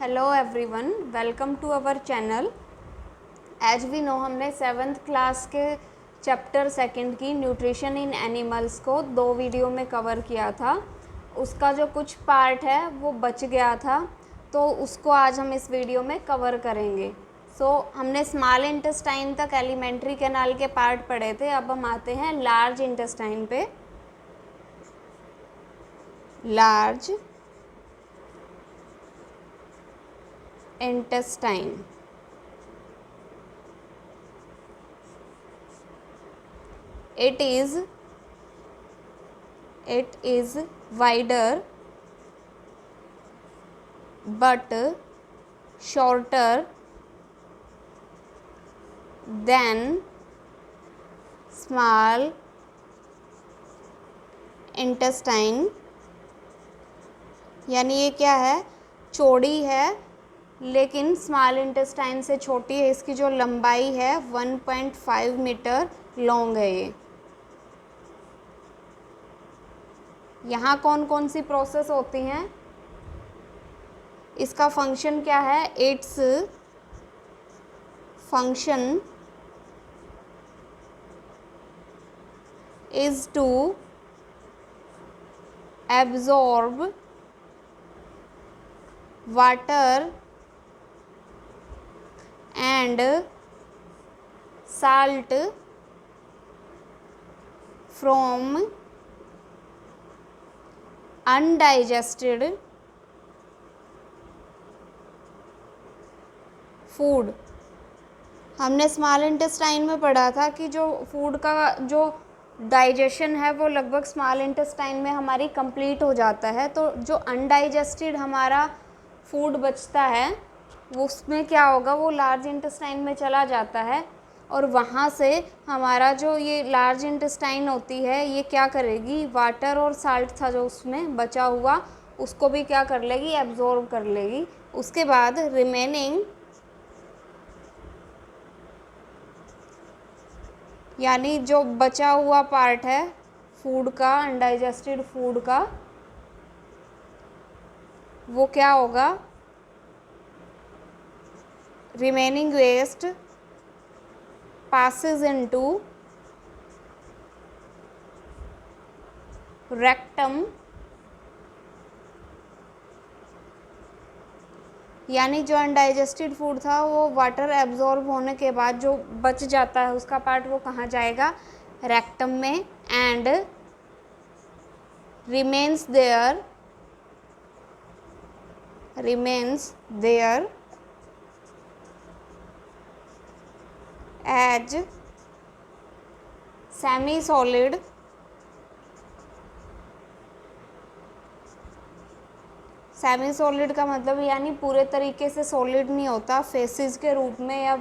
Hello everyone, welcome to our channel. As we know, हमने 7th class के chapter 2 की nutrition in animals को 2 video में cover किया था। उसका जो कुछ पार्ट है वो बच गया था, तो उसको आज हम इस वीडियो में कवर करेंगे। हमने स्मॉल इंटेस्टाइन तक एलिमेंट्री कैनाल के पार्ट पढ़े थे। अब हम आते हैं लार्ज इंटेस्टाइन पे। Large intestine. It is wider but shorter than small intestine. यानी ये क्या है, चौड़ी है लेकिन स्मॉल इंटेस्टाइन से छोटी है। इसकी जो लंबाई है 1.5 मीटर लॉन्ग है। ये यहाँ कौन कौन सी प्रोसेस होती हैं, इसका फंक्शन क्या है? Its function is to absorb water and salt from undigested food. हमने स्मॉल इंटेस्टाइन में पढ़ा था कि जो फूड का जो डाइजेशन है वो लगभग स्मॉल इंटेस्टाइन में हमारी कंप्लीट हो जाता है। तो जो अनडाइजेस्टेड हमारा फूड बचता है वो उसमें क्या होगा, वो लार्ज इंटेस्टाइन में चला जाता है और वहाँ से हमारा जो ये लार्ज इंटेस्टाइन होती है ये क्या करेगी, वाटर और साल्ट था जो उसमें बचा हुआ उसको भी क्या कर लेगी, एब्जॉर्ब कर लेगी। उसके बाद रिमेनिंग यानी जो बचा हुआ पार्ट है फूड का, अनडाइजेस्टेड फूड का, वो क्या होगा, remaining waste passes into rectum, यानी जो अनडाइजेस्टेड फूड था वो वाटर एब्जॉर्ब होने के बाद जो बच जाता है उसका पार्ट वो कहाँ जाएगा, रेक्टम में। And remains there as semi solid का मतलब यानी पूरे तरीके से सॉलिड नहीं होता, फेसिस के रूप में या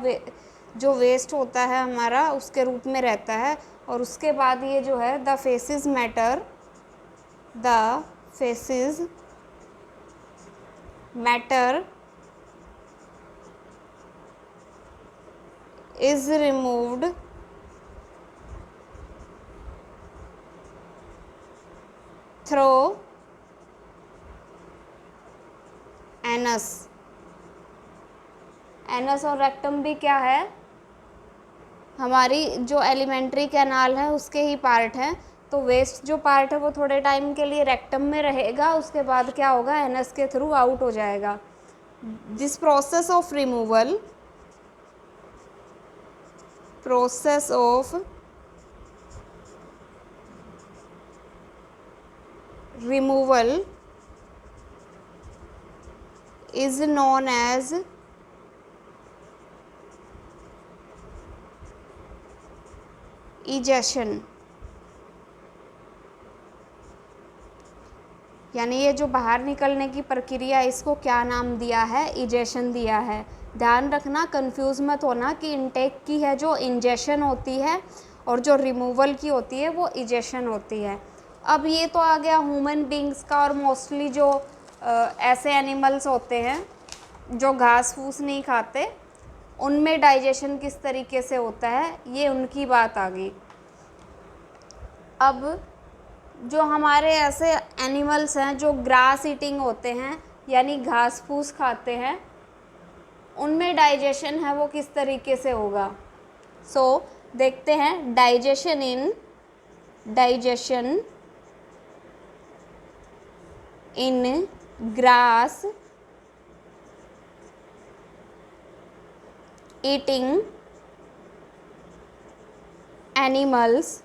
जो वेस्ट होता है हमारा उसके रूप में रहता है। और उसके बाद ये जो है the faces matter is removed through anus और रेक्टम भी क्या है, हमारी जो एलिमेंट्री कैनाल है उसके ही पार्ट हैं। तो वेस्ट जो पार्ट है वो थोड़े टाइम के लिए रेक्टम में रहेगा, उसके बाद क्या होगा, एनस के थ्रू आउट हो जाएगा। This process of removal is known as egestion। यानी ये जो बाहर निकलने की प्रक्रिया इसको क्या नाम दिया है, इजेशन दिया है। ध्यान रखना, कंफ्यूज मत होना कि इनटेक की है जो इंजेशन होती है और जो रिमूवल की होती है वो इजेशन होती है। अब ये तो आ गया ह्यूमन बींग्स का, और मोस्टली जो ऐसे एनिमल्स होते हैं जो घास फूस नहीं खाते उनमें डाइजेशन किस तरीके से होता है, ये उनकी बात आ गई। अब जो हमारे ऐसे एनिमल्स हैं जो ग्रास ईटिंग होते हैं, यानी घास फूस खाते हैं, उनमें डाइजेशन है वो किस तरीके से होगा। सो देखते हैं, डाइजेशन इन ग्रास ईटिंग एनिमल्स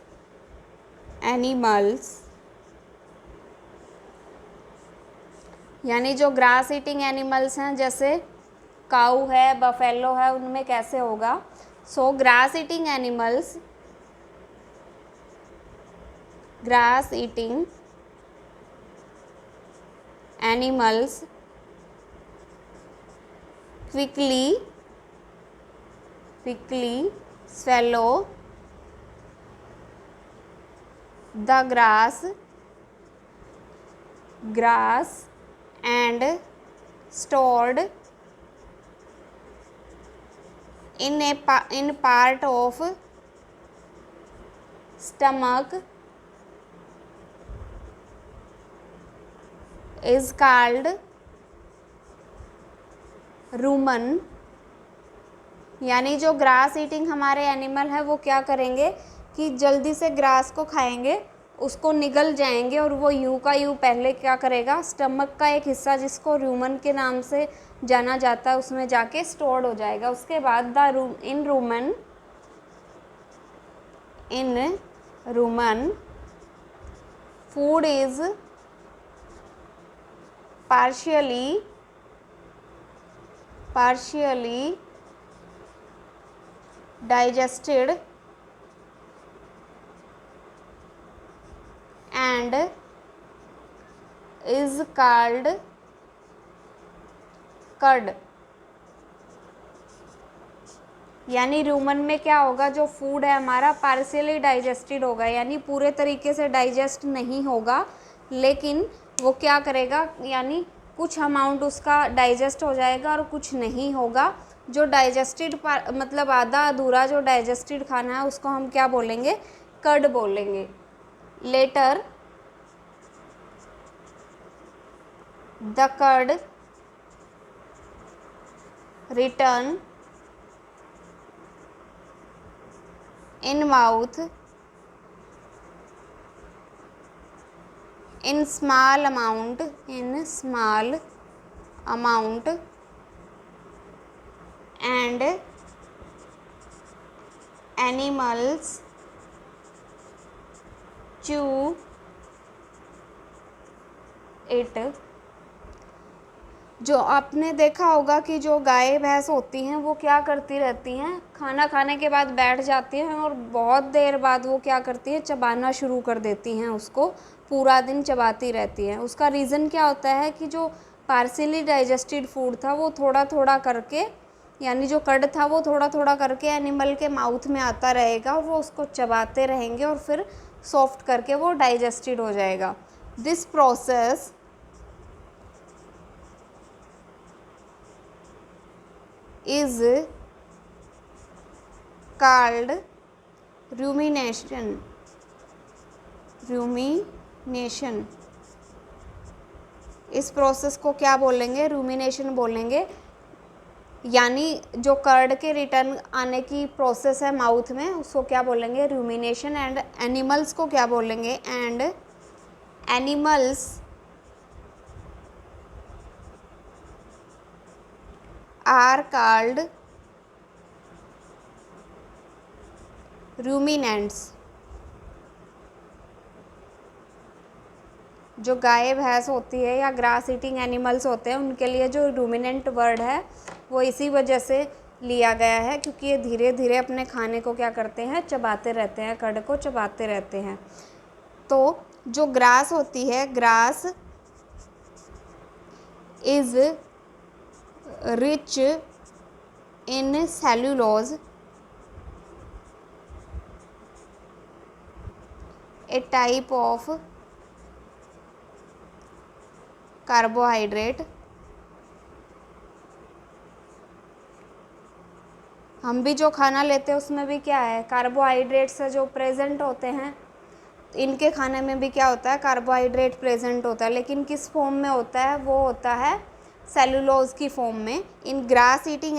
यानी जो ग्रास ईटिंग एनिमल्स हैं, जैसे काऊ है, बफेलो है, उनमें कैसे होगा। So grass eating animals quickly swallow the grass and stored in part of stomach is called rumen। यानी जो ग्रास ईटिंग हमारे एनिमल है वो क्या करेंगे कि जल्दी से ग्रास को खाएंगे, उसको निगल जाएंगे और वो यूं का यूं पहले क्या करेगा, स्टमक का एक हिस्सा जिसको रूमन के नाम से जाना जाता है उसमें जाके स्टोर्ड हो जाएगा। उसके बाद in rumen food is partially digested and is called curd। यानी रूमन में क्या होगा, जो फूड है हमारा पार्शियली डाइजेस्टेड होगा, यानी पूरे तरीके से डाइजेस्ट नहीं होगा, लेकिन वो क्या करेगा, यानी कुछ अमाउंट उसका डाइजेस्ट हो जाएगा और कुछ नहीं होगा। जो डाइजेस्टेड मतलब आधा अधूरा जो डाइजेस्टेड खाना है उसको हम क्या बोलेंगे, कर्ड बोलेंगे। Later the curd return in mouth in small amount and animals chew it। जो आपने देखा होगा कि जो गाय भैंस होती हैं वो क्या करती रहती हैं, खाना खाने के बाद बैठ जाती हैं और बहुत देर बाद वो क्या करती है, चबाना शुरू कर देती हैं, उसको पूरा दिन चबाती रहती हैं। उसका रीज़न क्या होता है कि जो पार्शियली डाइजेस्टेड फूड था वो थोड़ा थोड़ा करके, यानी जो कर्ड था वो थोड़ा थोड़ा करके एनिमल के माउथ में आता रहेगा और वो उसको चबाते रहेंगे और फिर सॉफ्ट करके वो डाइजेस्टेड हो जाएगा। This process is called rumination। इस प्रोसेस को क्या बोलेंगे, रूमिनेशन बोलेंगे। यानी जो कर्ड के रिटर्न आने की प्रोसेस है माउथ में उसको क्या बोलेंगे, रूमिनेशन। एंड एनिमल्स को क्या बोलेंगे, and animals are called ruminants। जो गाय भैंस होती है या ग्रास ईटिंग एनिमल्स होते हैं उनके लिए जो रूमिनेंट वर्ड है वो इसी वजह से लिया गया है, क्योंकि ये धीरे धीरे अपने खाने को क्या करते हैं, चबाते रहते हैं, कर्ड को चबाते रहते हैं। तो जो ग्रास होती है, grass is rich in cellulose, a type of carbohydrate। हम भी जो खाना लेते हैं उसमें भी क्या है, कार्बोहाइड्रेट्स जो प्रेजेंट होते हैं। इनके खाने में भी क्या होता है, कार्बोहाइड्रेट प्रेजेंट होता है, लेकिन किस फॉर्म में होता है, वो होता है सेलुलोज की फॉर्म में। इन grass eating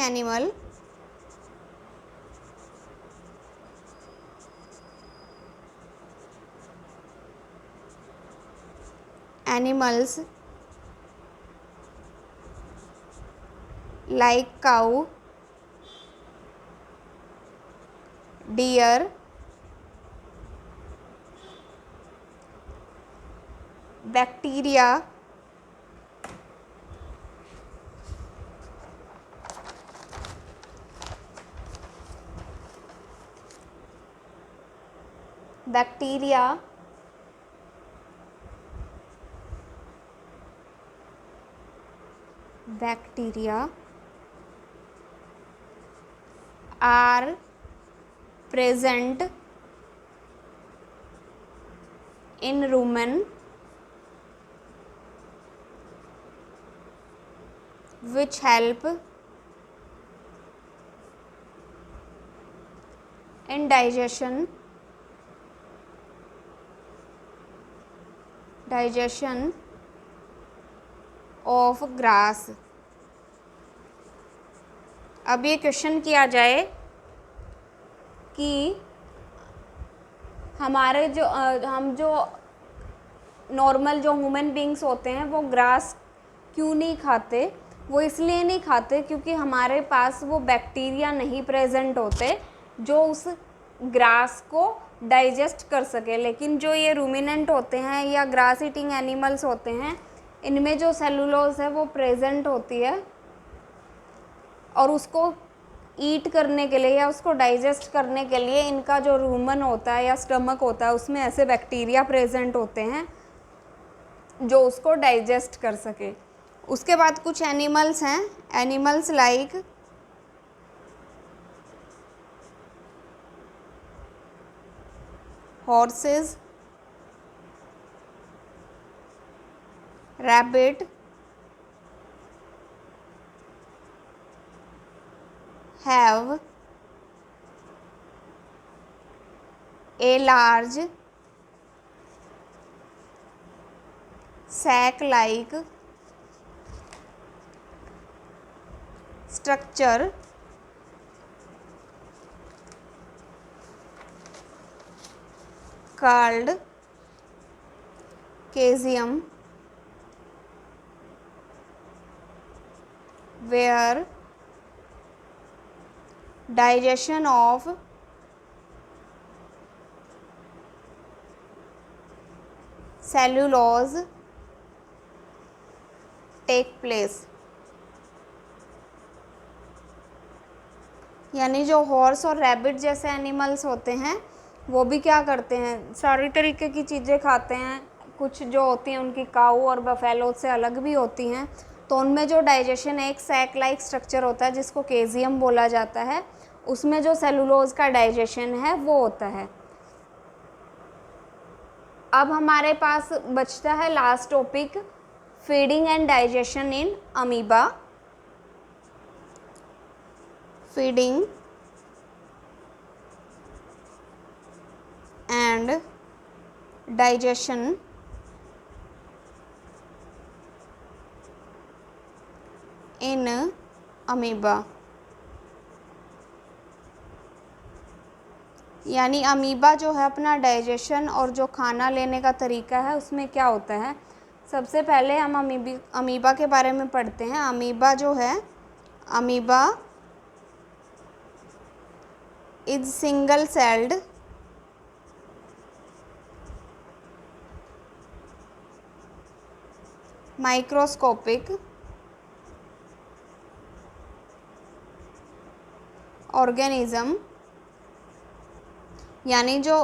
animals like cow, deer, bacteria, are present in rumen which help in digestion of grass। अब ये क्वेश्चन किया जाए कि हमारे जो हम जो नॉर्मल जो ह्यूमन बींग्स होते हैं वो ग्रास क्यों नहीं खाते। वो इसलिए नहीं खाते क्योंकि हमारे पास वो बैक्टीरिया नहीं प्रेजेंट होते जो उस ग्रास को डाइजेस्ट कर सके। लेकिन जो ये रूमिनेंट होते हैं या ग्रास ईटिंग एनिमल्स होते हैं, इनमें जो सेलुलोज है वो प्रेजेंट होती है और उसको ईट करने के लिए या उसको डाइजेस्ट करने के लिए इनका जो रूमन होता है या स्टमक होता है उसमें ऐसे बैक्टीरिया प्रेजेंट होते हैं जो उसको डाइजेस्ट कर सके। उसके बाद कुछ एनिमल्स हैं, animals like horses, rabbit, have a large sac-like structure called caesium, where digestion of cellulose take place। यानी जो हॉर्स और रैबिट जैसे एनिमल्स होते हैं वो भी क्या करते हैं, सारी तरीके की चीज़ें खाते हैं। कुछ जो होती हैं उनकी काऊ और बफेलो से अलग भी होती हैं, तो उनमें जो डाइजेशन एक सैक लाइक स्ट्रक्चर होता है जिसको केजियम बोला जाता है, उसमें जो सेलुलोज का डाइजेशन है वो होता है। अब हमारे पास बचता है last topic, feeding and digestion in amoeba. Feeding and digestion in amoeba. यानी अमीबा जो है अपना डाइजेशन और जो खाना लेने का तरीका है उसमें क्या होता है। सबसे पहले हम अमीबा के बारे में पढ़ते हैं। अमीबा जो है, amoeba is single celled microscopic organism. यानी जो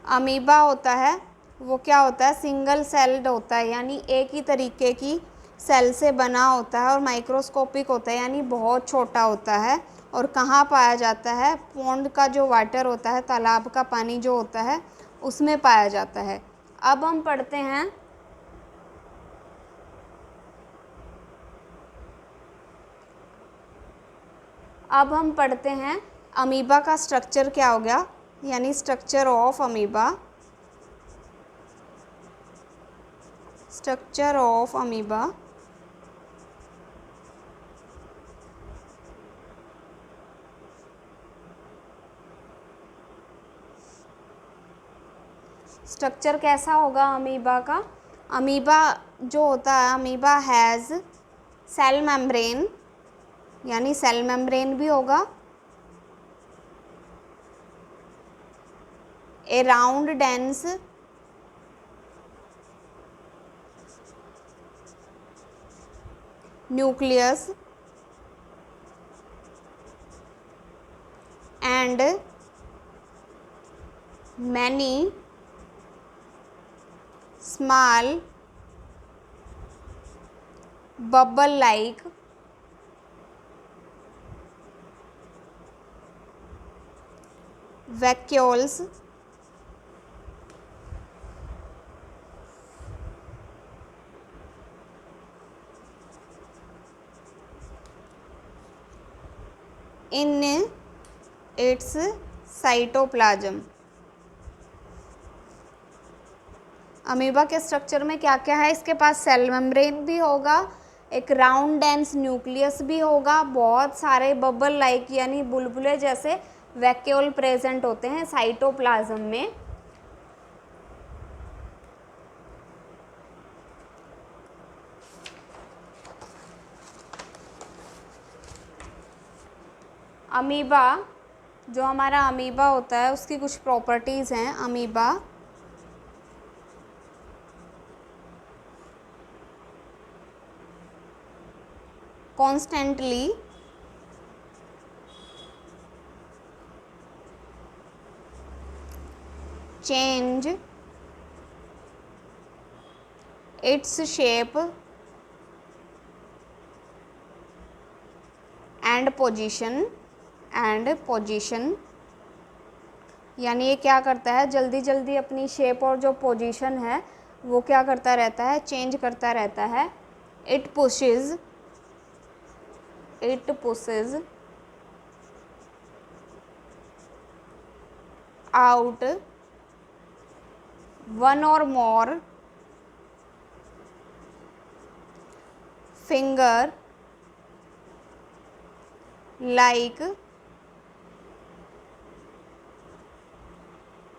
अमीबा होता है वो क्या होता है, सिंगल सेल्ड होता है, यानी एक ही तरीके की सेल से बना होता है और माइक्रोस्कोपिक होता है, यानी बहुत छोटा होता है। और कहाँ पाया जाता है, पॉन्ड का जो वाटर होता है, तालाब का पानी जो होता है उसमें पाया जाता है। अब हम पढ़ते हैं अमीबा का स्ट्रक्चर क्या हो गया, यानी structure of amoeba. Structure of amoeba. Structure कैसा होगा अमीबा का? अमीबा जो होता है, अमीबा हैज़ सेल मेम्ब्रेन, यानी सेल मेम्ब्रेन भी होगा, a round dense nucleus and many small bubble like vacuoles in its cytoplasm। अमीबा के स्ट्रक्चर में क्या क्या है? इसके पास सेल मेम्ब्रेन भी होगा, एक राउंड डेंस न्यूक्लियस भी होगा, बहुत सारे बबल लाइक यानी बुलबुले जैसे वैक्यूल प्रेजेंट होते हैं साइटोप्लाज्म में। अमीबा, जो हमारा अमीबा होता है उसकी कुछ प्रॉपर्टीज़ हैं। Amoeba constantly change its shape and position यानी ये क्या करता है, जल्दी जल्दी अपनी शेप और जो पोजीशन है वो क्या करता रहता है, चेंज करता रहता है। It pushes out one or more finger like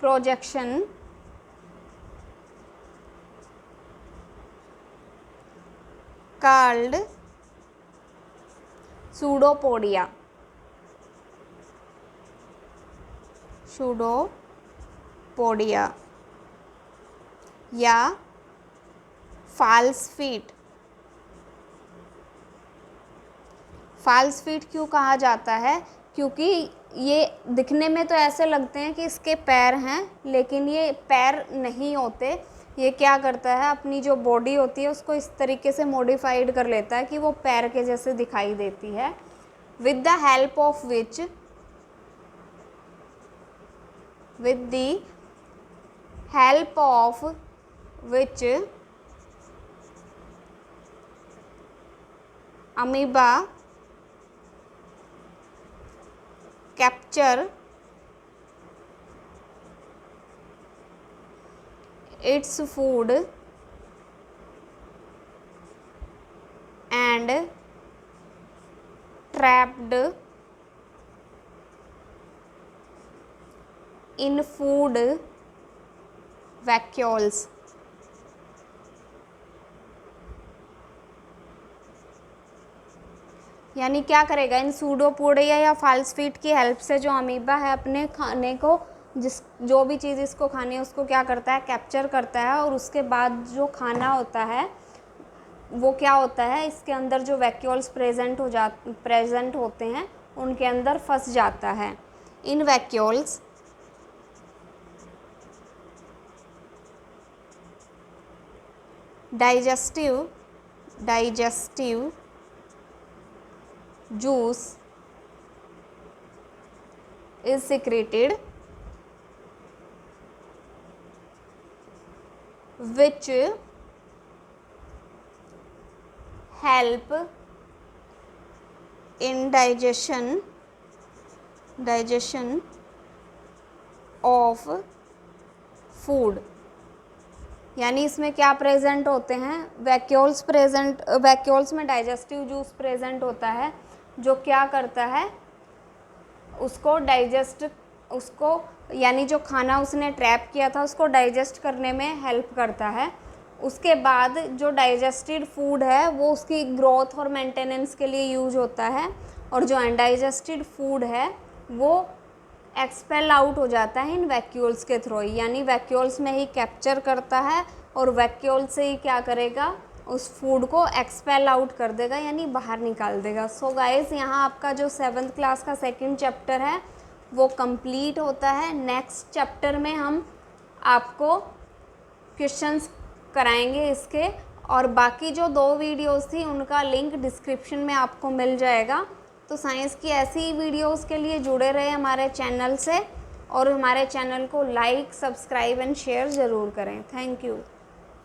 projection called pseudopodia या फॉल्स फीट। फॉल्स फीट क्यों कहा जाता है? क्योंकि ये दिखने में तो ऐसे लगते हैं कि इसके पैर हैं, लेकिन ये पैर नहीं होते। ये क्या करता है, अपनी जो बॉडी होती है उसको इस तरीके से मॉडिफाइड कर लेता है कि वो पैर के जैसे दिखाई देती है। With the help of which amoeba capture its food and trapped in food vacuoles। यानी क्या करेगा, इन सूडोपोडिया या फॉल्स फीट की हेल्प से जो अमीबा है अपने खाने को, जो भी चीज़ इसको खानी है उसको क्या करता है, कैप्चर करता है, और उसके बाद जो खाना होता है वो क्या होता है, इसके अंदर जो वैक्यूल्स प्रेजेंट होते हैं उनके अंदर फंस जाता है। In vacuoles digestive juice is secreted which help in digestion of food। यानी इसमें क्या प्रेजेंट होते हैं, वैक्यूल्स प्रेजेंट, वैक्यूल्स में डाइजेस्टिव जूस प्रेजेंट होता है जो क्या करता है, उसको डाइजेस्ट, उसको यानी जो खाना उसने ट्रैप किया था उसको डाइजेस्ट करने में हेल्प करता है। उसके बाद जो डाइजेस्टेड फूड है वो उसकी ग्रोथ और मेंटेनेंस के लिए यूज होता है, और जो अनडाइजेस्टेड फूड है वो एक्सपेल आउट हो जाता है इन वैक्यूल्स के थ्रू, यानी वैक्यूल्स में ही कैप्चर करता है और वैक्यूल से ही क्या करेगा, उस फूड को एक्सपेल आउट कर देगा, यानी बाहर निकाल देगा। सो गाइस, यहाँ आपका जो 7th क्लास का सेकंड चैप्टर है वो कंप्लीट होता है। नेक्स्ट चैप्टर में हम आपको क्वेश्चंस कराएंगे इसके, और बाकी जो 2 वीडियोस थी उनका लिंक डिस्क्रिप्शन में आपको मिल जाएगा। तो साइंस की ऐसी ही वीडियोस के लिए जुड़े रहे हमारे चैनल से, और हमारे चैनल को लाइक, सब्सक्राइब एंड शेयर ज़रूर करें। Thank you.